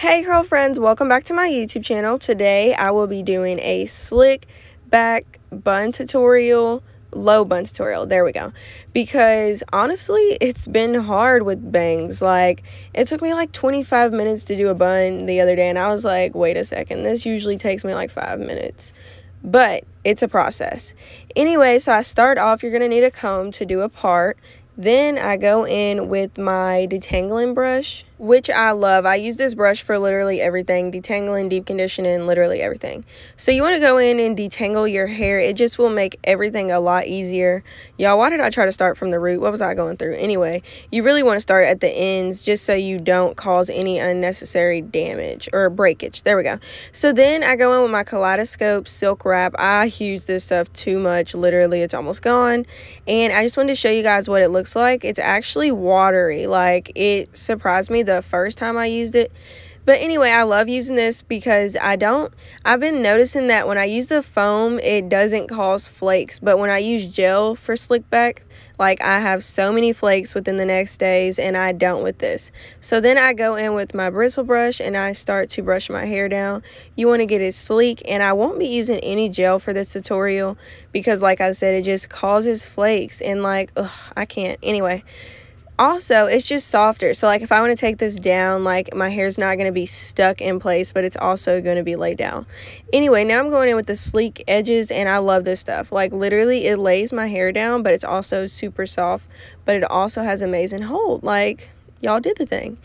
Hey girlfriends, welcome back to my YouTube channel. Today I will be doing a slick back bun tutorial, low bun tutorial. There we go. Because honestly, it's been hard with bangs. Like, it took me like 25 minutes to do a bun the other day, and I was like, wait a second, this usually takes me like 5 minutes. But it's a process. Anyway, so I start off, you're gonna need a comb to do a part. Then I go in with my detangling brush, which I love. I use this brush for literally everything, detangling, deep conditioning, literally everything. So you want to go in and detangle your hair. It just will make everything a lot easier. Y'all, why did I try to start from the root? What was I going through? Anyway, you really want to start at the ends just so you don't cause any unnecessary damage or breakage. There we go. So then I go in with my kaleidoscope silk wrap. I use this stuff too much. Literally, it's almost gone. And I just wanted to show you guys what it looks like. It's actually watery. Like, it surprised me the first time I used it. But anyway, I love using this because I've been noticing that when I use the foam, it doesn't cause flakes. But when I use gel for slick back, like, I have so many flakes within the next days, and I don't with this. So then I go in with my bristle brush and I start to brush my hair down. You want to get it sleek, and I won't be using any gel for this tutorial because, like I said, it just causes flakes, and like, ugh, I can't. Anyway. Also, it's just softer. So, like, if I want to take this down, like, my hair's not going to be stuck in place, but it's also going to be laid down. Anyway, now I'm going in with the sleek edges, and I love this stuff. Like, literally, it lays my hair down, but it's also super soft, but it also has amazing hold. Like, y'all did the thing.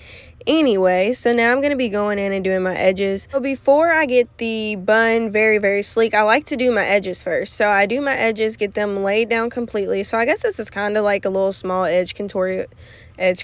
Anyway, so now I'm going to be going in and doing my edges. So before I get the bun very sleek, I like to do my edges first. So I do my edges, get them laid down completely. So I guess this is kind of like a little small edge tutorial as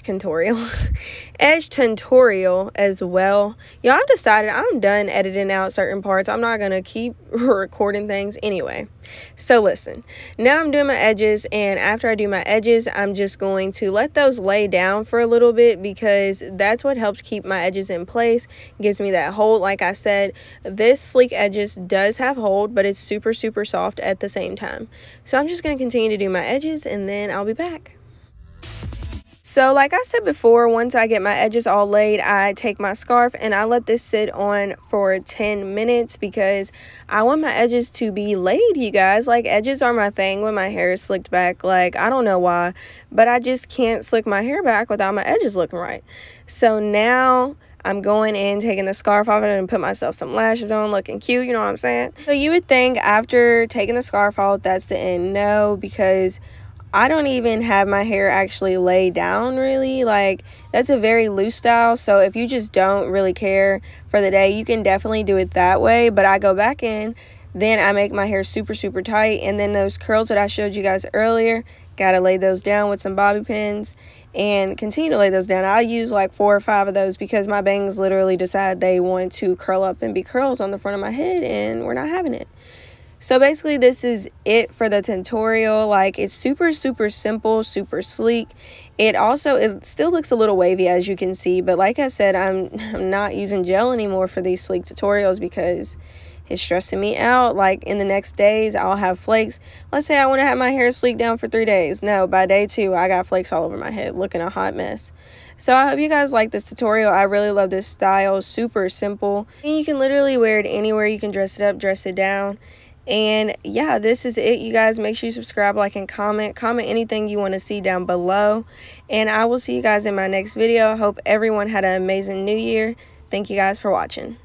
well. Y'all, I've decided I'm done editing out certain parts. I'm not gonna keep recording things anyway. So listen, now I'm doing my edges, and after I do my edges, I'm just going to let those lay down for a little bit because that's what helps keep my edges in place. It gives me that hold. Like I said, this sleek edges does have hold, but it's super soft at the same time. So I'm just gonna continue to do my edges, and then I'll be back. So like I said before, once I get my edges all laid, I take my scarf and I let this sit on for 10 minutes because I want my edges to be laid, you guys. Like, edges are my thing when my hair is slicked back. Like, I don't know why, but I just can't slick my hair back without my edges looking right. So now I'm going in, taking the scarf off and put myself some lashes on, looking cute, you know what I'm saying? So you would think after taking the scarf off, that's the end. No, because I don't even have my hair actually laid down really. Like, that's a very loose style. So if you just don't really care for the day, you can definitely do it that way. But I go back in, then I make my hair super tight. And then those curls that I showed you guys earlier, gotta lay those down with some bobby pins and continue to lay those down. I use like 4 or 5 of those because my bangs literally decide they want to curl up and be curls on the front of my head, and we're not having it. So basically, this is it for the tutorial. Like, it's super simple, super sleek. It still looks a little wavy, as you can see, but like I said, I'm not using gel anymore for these sleek tutorials because it's stressing me out. Like, in the next days, I'll have flakes. Let's say I want to have my hair sleek down for 3 days. No, by day 2, I got flakes all over my head, looking a hot mess. So I hope you guys like this tutorial. I really love this style. Super simple, and you can literally wear it anywhere. You can dress it up, dress it down. And yeah, this is it, you guys. Make sure you subscribe, like, and comment anything you want to see down below, and I will see you guys in my next video. I hope everyone had an amazing new year. Thank you guys for watching.